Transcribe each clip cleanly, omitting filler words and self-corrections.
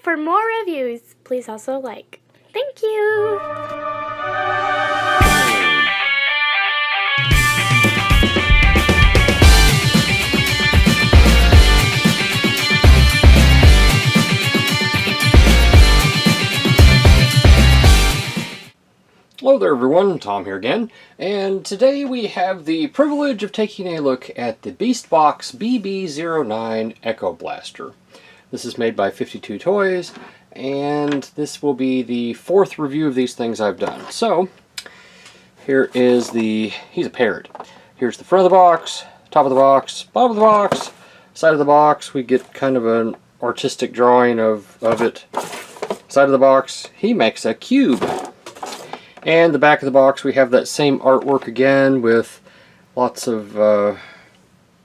for more reviews, please also like. Thank you! Hello there everyone, Tom here again, and today we have the privilege of taking a look at the Beast Box BB-09 Echoblaster. This is made by 52 Toys, and this will be the fourth review of these things I've done. So, here is he's a parrot. Here's the front of the box, top of the box, bottom of the box, side of the box. We get kind of an artistic drawing of it. Side of the box, he makes a cube. And the back of the box, we have that same artwork again with lots of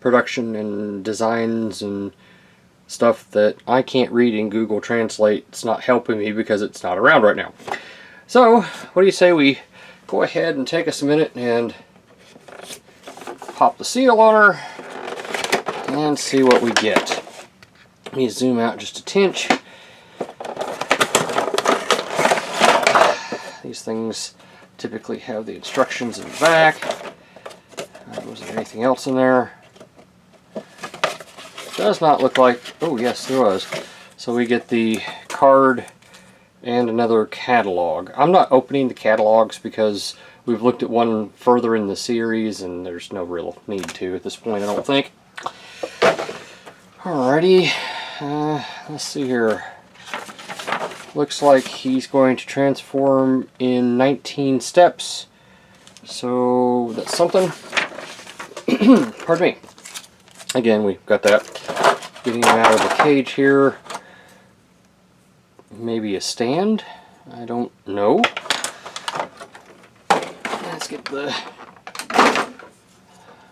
production and designs and stuff that I can't read in Google Translate. It's not helping me because it's not around right now. So, what do you say we go ahead and take us a minute and pop the seal on her and see what we get. Let me zoom out just a tinch. These things typically have the instructions in the back. Was there anything else in there? Does not look like... Oh yes, there was. So we get the card and another catalog. I'm not opening the catalogs because we've looked at one further in the series and there's no real need to at this point, I don't think. Alrighty, let's see here. Looks like he's going to transform in 19 steps. So that's something. Pardon me. Again, we've got that. Getting him out of the cage here. Maybe a stand? I don't know. Let's get the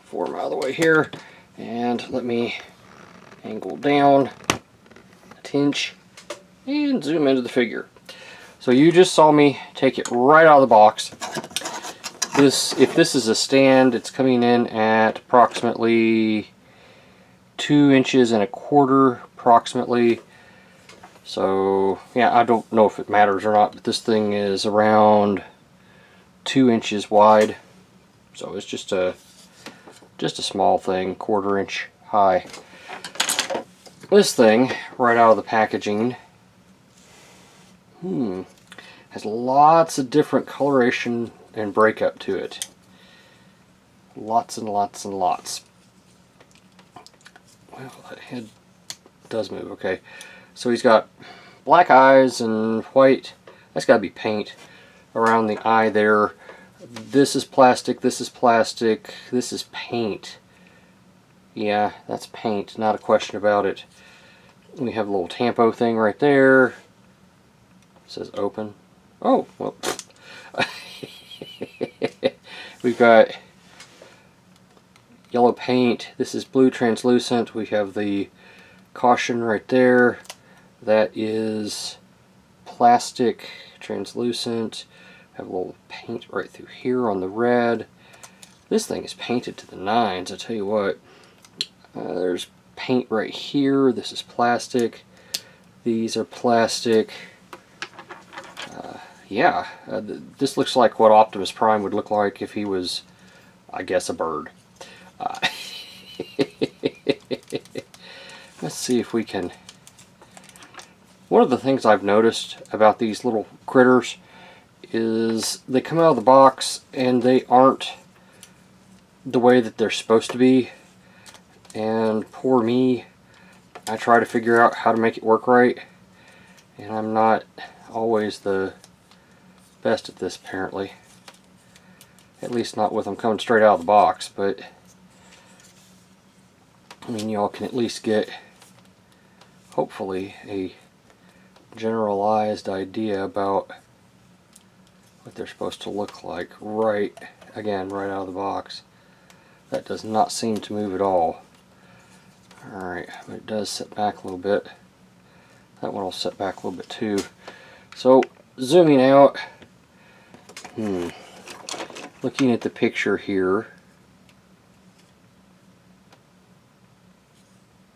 form out of the way here. And let me angle down a tinge. And zoom into the figure. So you just saw me take it right out of the box. If this is a stand, it's coming in at approximately 2 inches and a quarter, approximately. So yeah, I don't know if it matters or not, but this thing is around 2 inches wide. So it's just a small thing, 1/4 inch high. This thing, right out of the packaging, has lots of different coloration and breakup to it. Lots and lots and lots. Well, that head does move, okay. So he's got black eyes and white. That's got to be paint around the eye there. This is plastic, this is plastic, this is paint. Yeah, that's paint, not a question about it. We have a little tampo thing right there. It says open. Oh, well. We've got yellow paint. This is blue translucent. We have the caution right there. That is plastic translucent. Have a little paint right through here on the red. This thing is painted to the nines, I tell you what. There's paint right here. This is plastic. These are plastic. Yeah, this looks like what Optimus Prime would look like if he was, I guess, a bird. Let's see if we can... One of the things I've noticed about these little critters is they come out of the box and they aren't the way that they're supposed to be. And poor me, I try to figure out how to make it work right. And I'm not always the best at this, apparently. At least not with them coming straight out of the box, but I mean, y'all can at least get, hopefully, a generalized idea about what they're supposed to look like right out of the box. That does not seem to move at all. Alright, but it does sit back a little bit. That one will sit back a little bit too. So, zooming out, looking at the picture here,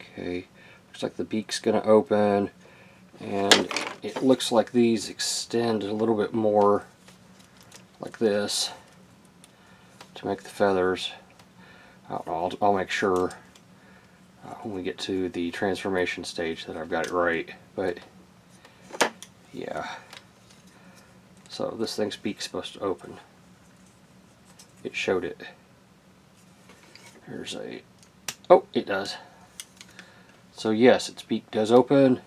okay, looks like the beak's going to open, And it looks like these extend a little bit more like this to make the feathers. I don't know, I'll make sure when we get to the transformation stage that I've got it right. But yeah, so this thing's beak's supposed to open. It showed it. There's a, oh, it does. So yes, its beak does open.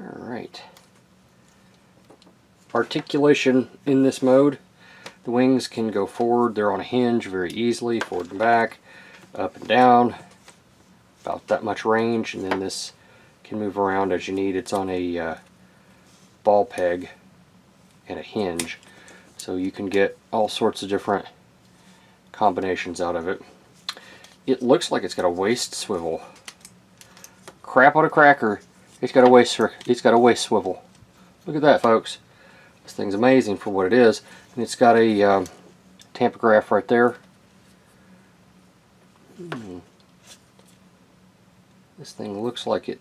Alright. Articulation in this mode. The wings can go forward, they're on a hinge very easily, forward and back, up and down, about that much range, and then this can move around as you need. It's on a ball peg and a hinge, so you can get all sorts of different combinations out of it. It looks like it's got a waist swivel. Crap on a cracker, it's got a waist swivel. Look at that, folks. This thing's amazing for what it is. And it's got a tampograph right there. This thing looks like it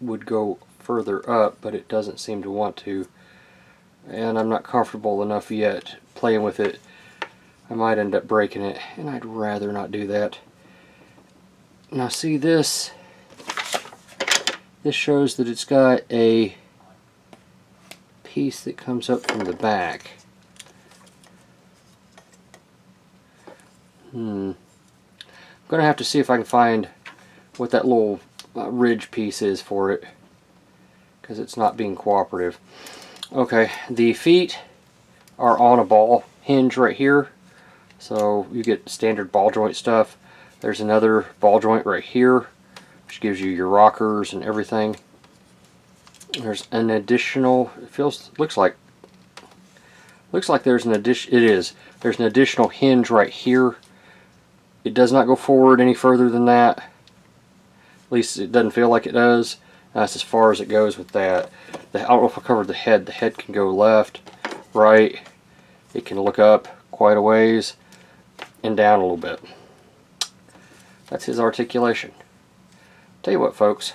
would go further up, but it doesn't seem to want to. And I'm not comfortable enough yet playing with it. I might end up breaking it, and I'd rather not do that. Now see this? This shows that it's got a piece that comes up from the back. I'm going to have to see if I can find what that little ridge piece is for it, because it's not being cooperative. Okay, the feet are on a ball hinge right here, so you get standard ball joint stuff. There's another ball joint right here, which gives you your rockers and everything. There's an additional, looks like there's an addition, there's an additional hinge right here. It does not go forward any further than that. At least it doesn't feel like it does. That's as far as it goes with that. I don't know if I covered the head. The head can go left, right. It can look up quite a ways and down a little bit. That's his articulation. Tell you what, folks.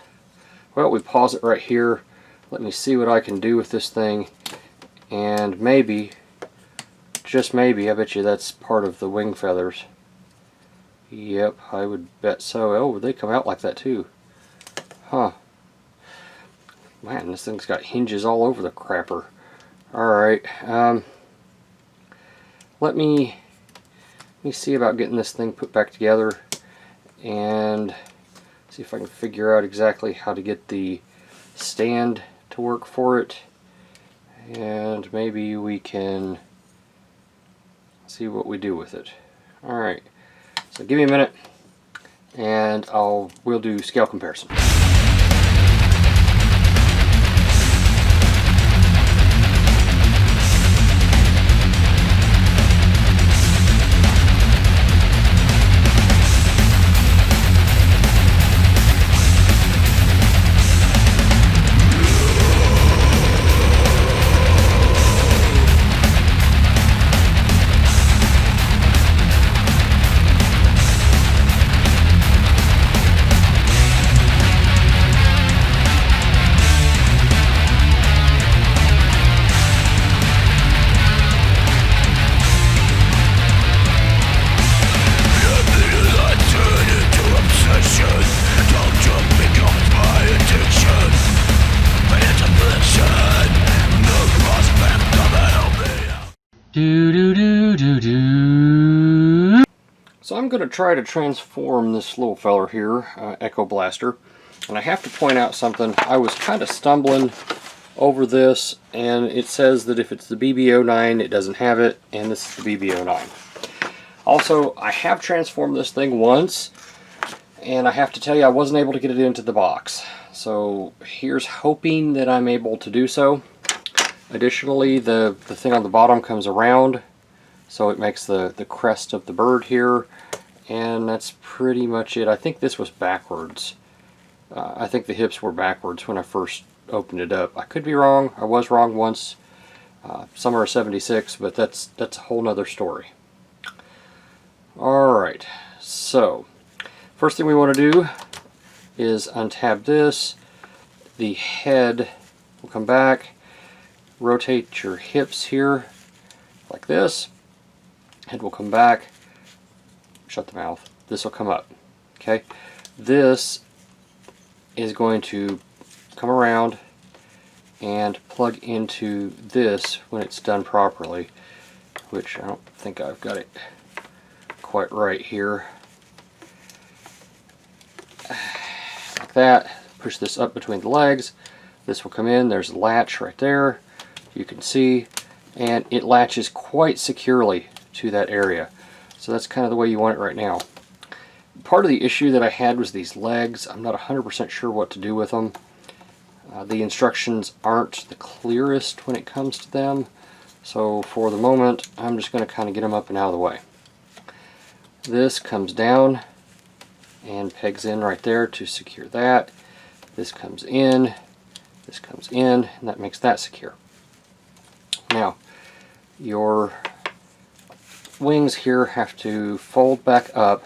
Well, we pause it right here. Let me see what I can do with this thing. And maybe, just maybe, I bet you that's part of the wing feathers. Yep, I would bet so. Oh, they come out like that too. Huh. Man, this thing's got hinges all over the crapper. Alright, let me see about getting this thing put back together and see if I can figure out exactly how to get the stand to work for it, and maybe we can see what we do with it. Alright, so give me a minute and we'll do scale comparison. So I'm going to try to transform this little feller here, Echoblaster, and I have to point out something. I was kind of stumbling over this, and it says that if it's the BB-09 it doesn't have it, and this is the BB-09. Also, I have transformed this thing once, and I have to tell you I wasn't able to get it into the box. So here's hoping that I'm able to do so. Additionally, the thing on the bottom comes around, so it makes the crest of the bird here, and that's pretty much it. I think this was backwards. I think the hips were backwards when I first opened it up. I could be wrong. I was wrong once, summer of '76, but that's a whole nother story. Alright, so first thing we want to do is untab this. The head will come back. Rotate your hips here like this. Head will come back. Shut the mouth. This will come up. Okay. This is going to come around and plug into this when it's done properly, which I don't think I've got it quite right here. Like that. Push this up between the legs. This will come in. There's a latch right there. You can see, and it latches quite securely to that area. So that's kind of the way you want it right now. Part of the issue that I had was these legs. I'm not 100% sure what to do with them. The instructions aren't the clearest when it comes to them. So for the moment, I'm just going to kind of get them up and out of the way. This comes down and pegs in right there to secure that. This comes in, and that makes that secure. Now, your wings here have to fold back up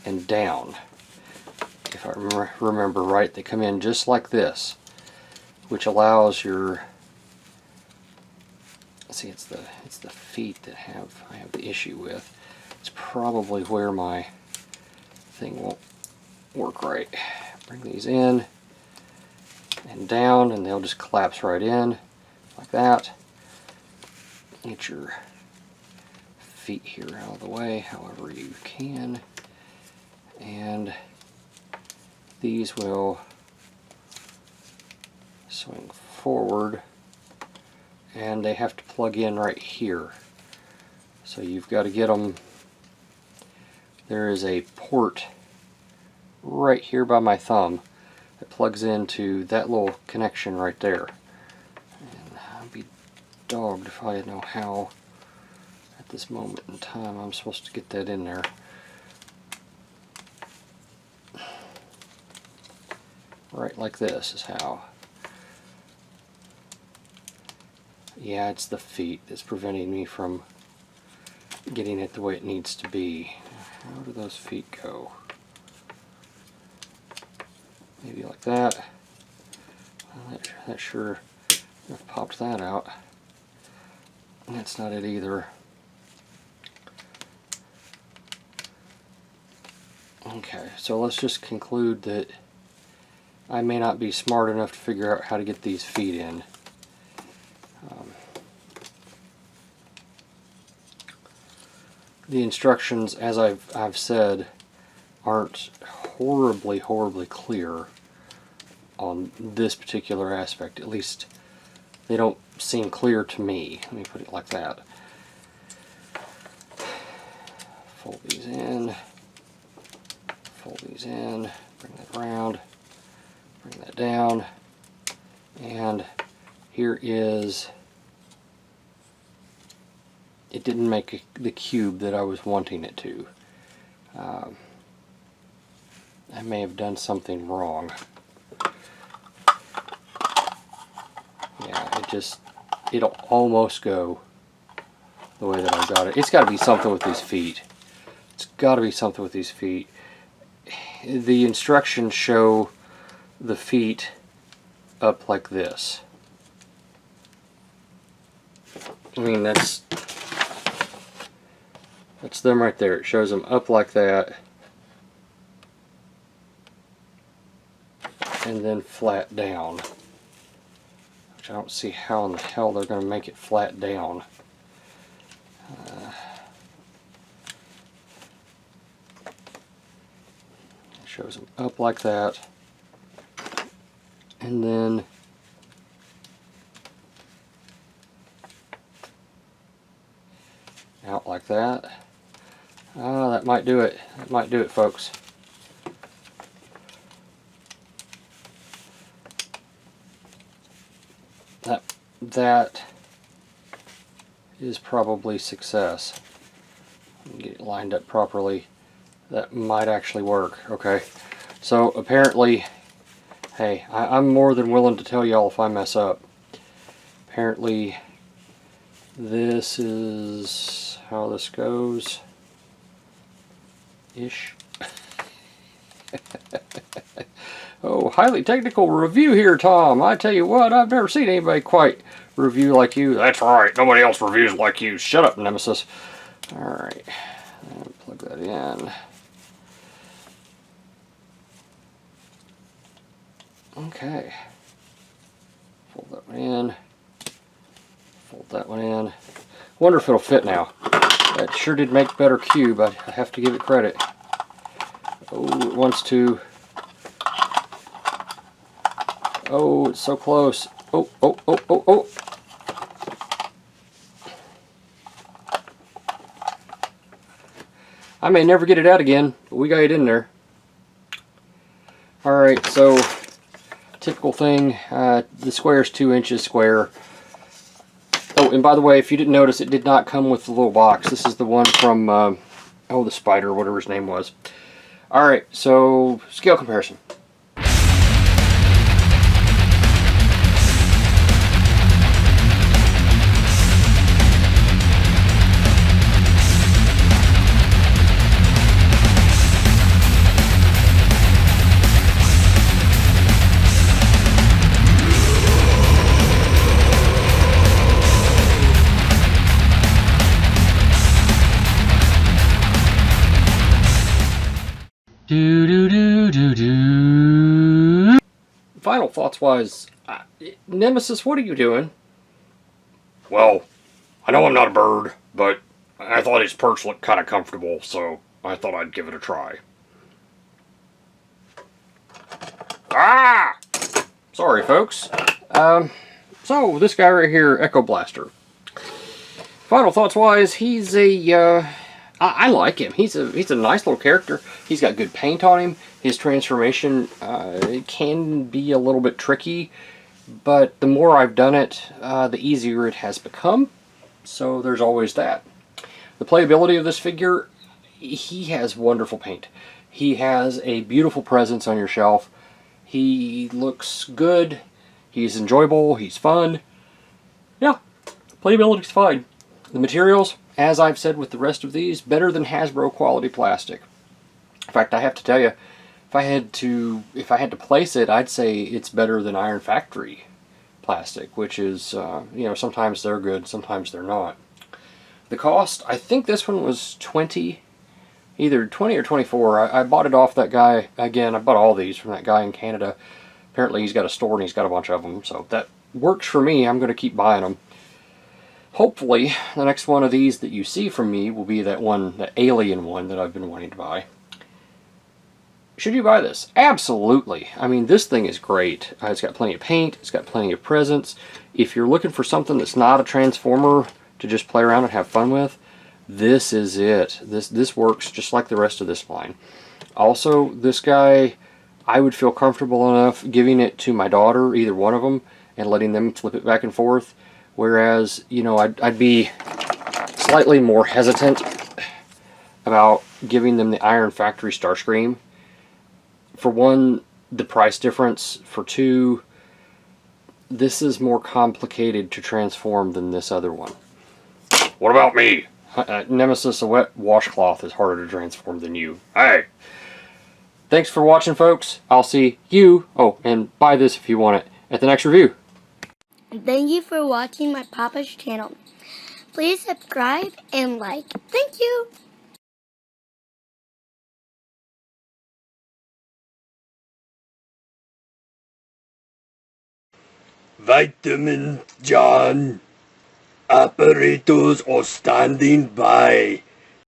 and down. If I remember right, they come in just like this, which allows your, see, it's the feet that I have the issue with. It's probably where my thing won't work right. Bring these in and down, and they'll just collapse right in like that. Get your feet here out of the way however you can, and these will swing forward, and they have to plug in right here. So you've got to get them. There is a port right here by my thumb that plugs into that little connection right there. And I'd be dogged if I know how at this moment in time I'm supposed to get that in there. Right like this is how. Yeah, it's the feet that's preventing me from getting it the way it needs to be. How do those feet go? Maybe like that. Well, that sure, I've popped that out. That's not it either. Okay, so let's just conclude that I may not be smart enough to figure out how to get these feet in. The instructions, as I've said, aren't horribly clear on this particular aspect. At least they don't seem clear to me. Let me put it like that. Fold these in, bring that around, bring that down, and here is, it didn't make the cube that I was wanting it to. I may have done something wrong. Yeah, it'll almost go the way that I got it. It's got to be something with these feet. It's got to be something with these feet. The instructions show the feet up like this. I mean, that's them right there. It shows them up like that, and then flat down, which I don't see how in the hell they're going to make it flat down. It shows them up like that, and then out like that. That might do it. That might do it, folks. That is probably success. Get it lined up properly. That might actually work. Okay. So apparently, hey, I'm more than willing to tell y'all if I mess up. Apparently, this is how this goes. Ish. Oh, highly technical review here, Tom. I tell you what, I've never seen anybody quite review like you. That's right, nobody else reviews like you. Shut up, Nemesis. Alright, plug that in. Okay. Fold that one in. Fold that one in. Wonder if it'll fit now. That sure did make better cube. I have to give it credit. Oh, it wants to. Oh, it's so close. Oh, oh, oh, oh, oh. I may never get it out again, but we got it in there. Alright, so typical thing, the square is 2 inches square. Oh, and by the way, if you didn't notice, it did not come with the little box. This is the one from, oh, the Spider, whatever his name was. Alright, so scale comparison. Final thoughts wise, Nemesis, what are you doing? Well, I know I'm not a bird, but I thought his perch looked kind of comfortable, so I thought I'd give it a try. Ah! Sorry, folks. So, this guy right here, Echoblaster. Final thoughts wise, he's a, I like him. He's a nice little character. He's got good paint on him. His transformation it can be a little bit tricky, but the more I've done it, the easier it has become. So there's always that. The playability of this figure, he has wonderful paint. He has a beautiful presence on your shelf. He looks good. He's enjoyable. He's fun. Yeah, playability's fine. The materials, as I've said with the rest of these, better than Hasbro quality plastic. In fact, I have to tell you, if I had to place it, I'd say it's better than Iron Factory plastic, which is, you know, sometimes they're good, sometimes they're not. The cost, I think this one was 20, either 20 or 24. I bought it off that guy, again, I bought all these from that guy in Canada. Apparently he's got a store and he's got a bunch of them, so that works for me. I'm going to keep buying them. Hopefully, the next one of these that you see from me will be that one, the alien one that I've been wanting to buy. Should you buy this? Absolutely. I mean, this thing is great. It's got plenty of paint. It's got plenty of presence. If you're looking for something that's not a Transformer to just play around and have fun with, this is it. This works just like the rest of this line. Also, this guy, I would feel comfortable enough giving it to my daughter, either one of them, and letting them flip it back and forth. Whereas, you know, I'd be slightly more hesitant about giving them the Iron Factory Starscream. For one, the price difference. For two, this is more complicated to transform than this other one. What about me? Nemesis, a wet washcloth is harder to transform than you. Hey! Thanks for watching, folks. I'll see you, oh, and buy this if you want it, at the next review. Thank you for watching my Papa's channel. Please subscribe and like. Thank you. Vitamin John. Operators are standing by.